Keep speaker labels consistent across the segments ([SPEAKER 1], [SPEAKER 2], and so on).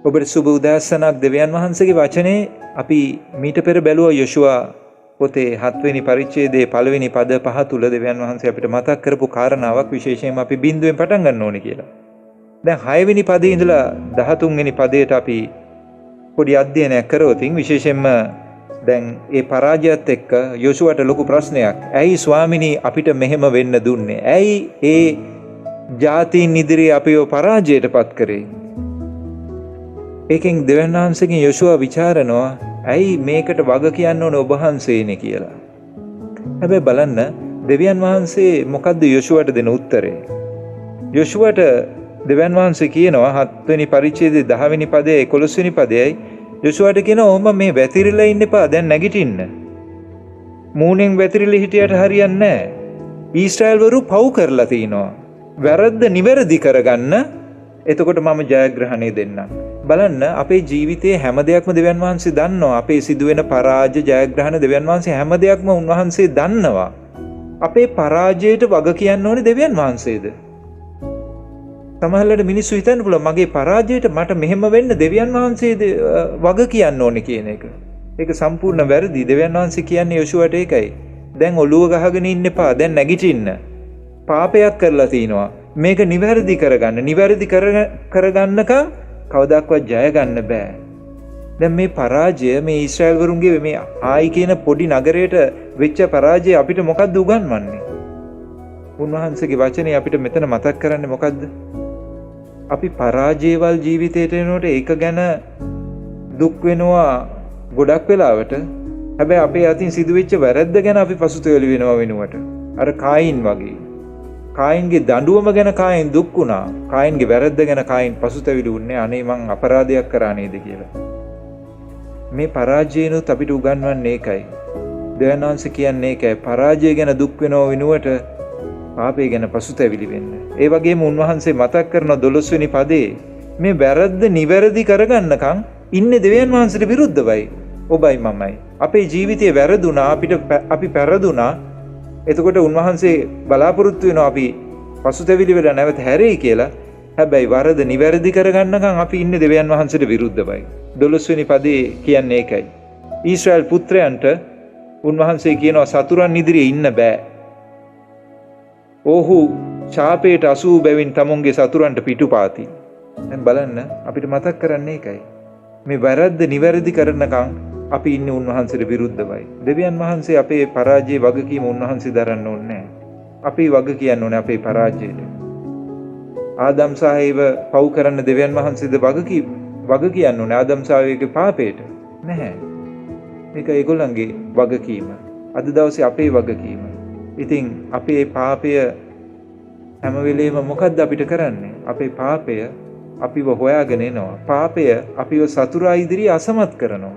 [SPEAKER 1] ඔබට සුබ උදෑසනක්. දෙවියන් වහන්සේගේ වචනේ අපි මීට පෙර බැලුවා යොෂුවා පොතේ 7 වෙනි පරිච්ඡේදයේ 1 වෙනි පද 5 තුල දෙවියන් වහන්සේ අපිට මතක් කරපු කාරණාවක් විශේෂයෙන්ම අපි බිඳුවෙන් පටන් ගන්න ඕනේ කියලා. දැන් 6 වෙනි පදේ ඉඳලා 13 වෙනි පදයට අපි පොඩි අධ්‍යයනයක් කරවොත් විශේෂයෙන්ම දැන් ඒ පරාජයත් එක්ක යොෂුවට ලොකු ප්‍රශ්නයක්. ඇයි ස්වාමිනී අපිට මෙහෙම වෙන්න දුන්නේ? ඇයි ඒ ජාතීන් ඉදිරියේ අපිව පරාජයටපත් කරේ? ඒකෙන් දෙවියන් වහන්සේගෙන් යොෂුවා විචාරනවා ඇයි මේකට වග කියන්න ඕනේ ඔබ වහන්සේනේ කියලා. හැබැයි බලන්න දෙවියන් වහන්සේ මොකද්ද යොෂුවට දෙන උත්තරේ? යොෂුවට දෙවියන් වහන්සේ කියනවා 7 වෙනි පරිච්ඡේදයේ 10 වෙනි පදයේ 11 වෙනි පදයයි යොෂුවට කියනවා ඔබ මේ වැතිරිලා ඉන්න එපා, දැන් නැගිටින්න. මූණෙන් වැතිරිලා හිටියට හරියන්නේ නැහැ. ඊශ්‍රායල්වරු පව් කරලා තිනවා. වැරද්ද නිවැරදි කරගන්න. එතකොට මම ජයග්‍රහණය දෙන්නම්. බලන්න අපේ ජීවිතයේ හැම දෙයක්ම දෙවියන් වහන්සේ දන්නවා. අපේ සිදුවෙන පරාජය ජයග්‍රහණ දෙවියන් වහන්සේ හැම දෙයක්ම උන්වහන්සේ දන්නවා. අපේ පරාජයට වග කියන්න ඕනේ දෙවියන් වහන්සේද? සමහරවිට මිනිස්සු හිතන්න පුළුවන් මගේ පරාජයට මට මෙහෙම වෙන්න දෙවියන් වහන්සේද වග කියන්න ඕනේ කියන එක. ඒක සම්පූර්ණ වැරදි. දෙවියන් වහන්සේ කියන්නේ යොෂුවට ඒකයි. දැන් ඔළුව ගහගෙන ඉන්න එපා. දැන් නැගිටින්න. පාපයක් කරලා තිනවා. මේක නිවැරදි කරගන්න. නිවැරදි කරගන්නකම් කවදාවත් ජය ගන්න බෑ. දැන් මේ පරාජය මේ ඊශ්‍රායල්වරුන්ගේ මේ ආයි කියන පොඩි නගරයට වෙච්ච පරාජය අපිට මොකද්ද උගන්වන්නේ? උන්වහන්සේගේ වචනේ අපිට මෙතන මතක් කරන්නේ මොකද්ද? අපි පරාජයවල් ජීවිතයට එනකොට ඒක ගැන දුක් වෙනවා ගොඩක් වෙලාවට. හැබැයි අපේ අතින් සිදුවෙච්ච වැරද්ද ගැන අපි පසුතැවිලි වෙනවා වෙනුවට. අර කායින් වගේ. කායින්ගේ දඬුවම ගැන කායින් දුක් වුණා. කායින්ගේ වැරද්ද ගැන කායින් පසුතැවිලි වුණේ අනේ මං අපරාධයක් කරා නේද කියලා. මේ පරාජයනොත් අපිට උගන්වන්නේ ඒකයි. දෙවියන් වහන්සේ කියන්නේ ඒකයි. පරාජය ගැන දුක් වෙනව වෙනුවට පාපය ගැන පසුතැවිලි වෙන්න. ඒ වගේම උන්වහන්සේ මතක් කරන 12 වෙනි පදේ මේ වැරද්ද නිවැරදි කරගන්නකම් ඉන්නේ දෙවියන් වහන්සේට විරුද්ධවයි. ඔබයි මමයි. අපේ ජීවිතේ වැරදුනා, අපි පෙරදුනා. එතකොට උන්වහන්සේ බලාපොරොත්තු වෙනවා අපි පසුතැවිලි වෙලා නැවත හැරෙයි කියලා. හැබැයි වරද නිවැරදි කරගන්නකම් අපි ඉන්නේ දෙවියන් වහන්සේට විරුද්ධවයි. 12 වෙනි පදේ කියන්නේ ඒකයි. ඊශ්‍රායල් පුත්‍රයන්ට උන්වහන්සේ කියනවා සතුරන් ඉදිරියේ ඉන්න බෑ. ඔහු ශාපයට අසූ බැවින් තමුන්ගේ සතුරන්ට පිටුපාති. දැන් බලන්න අපිට මතක් කරන්නේ ඒකයි. මේ වැරද්ද නිවැරදි කරනකම් අපි ඉන්නේ උන්වහන්සේට විරුද්ධවයි. දෙවියන් වහන්සේ අපේ පරාජයේ වගකීම උන්වහන්සේ දරන්න ඕනේ නැහැ. අපි වග කියන්න ඕනේ අපේ පරාජයට. ආදම් සාහේව පව් කරන්න දෙවියන් වහන්සේද වග කියන්න ඕනේ ආදම් සාහේවගේ පාපයට. නැහැ. මේක ඒගොල්ලන්ගේ වගකීම. අද දවසේ අපේ වගකීම. ඉතින් අපේ පාපය හැම වෙලේම මොකද්ද අපිට කරන්නේ? අපේ පාපය අපිව හොයාගෙන එනවා. පාපය අපිව සතුරා ඉදිරියේ අසමත් කරනවා.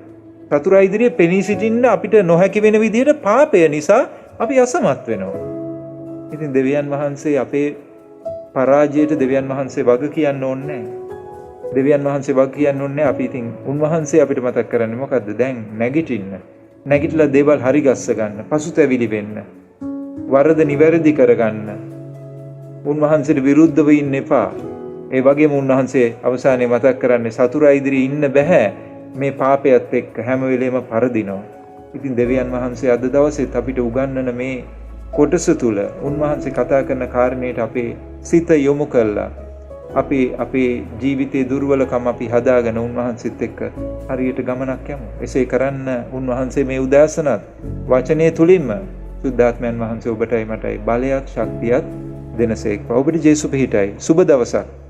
[SPEAKER 1] සතුරා ඉදිරියේ පෙනී සිටින්න අපිට නොහැකි වෙන විදිහට පාපය නිසා අපි අසමත් වෙනවා. ඉතින් දෙවියන් වහන්සේ අපේ පරාජයට දෙවියන් වහන්සේ වග කියන්න ඕනේ නැහැ. දෙවියන් වහන්සේ වග කියන්න ඕනේ නැහැ. අපි ඉතින් උන්වහන්සේ අපිට මතක් කරන්නේ මොකද්ද? දැන් නැගිටින්න. නැගිටලා දේවල් හරි ගස්ස ගන්න. පසුතැවිලි වෙන්න. වරද නිවැරදි කරගන්න. උන්වහන්සේට විරුද්ධව ඉන්න එපා. ඒ වගේම උන්වහන්සේ අවසානයේ මතක් කරන්නේ සතුරා ඉදිරියේ ඉන්න බෑ. මේ පාපයත් එක්ක හැම වෙලේම පරදිනවා. ඉතින් දෙවියන් වහන්සේ අද දවසේත් අපිට උගන්වන මේ කොටස තුල උන්වහන්සේ කතා කරන කාරණේට අපේ සිත යොමු කළා. අපේ ජීවිතයේ දුර්වලකම් අපි හදාගෙන උන්වහන්සේත් එක්ක හරියට ගමනක් යමු. එසේ කරන්න උන්වහන්සේ මේ උදාසනත් වචනය තුලින්ම සුද්ධාත්මයන් වහන්සේ ඔබටයි මටයි බලයක් ශක්තියක් දෙනසේක්වා. ඔබට ජේසු පිහිටයි. සුබ දවසක්.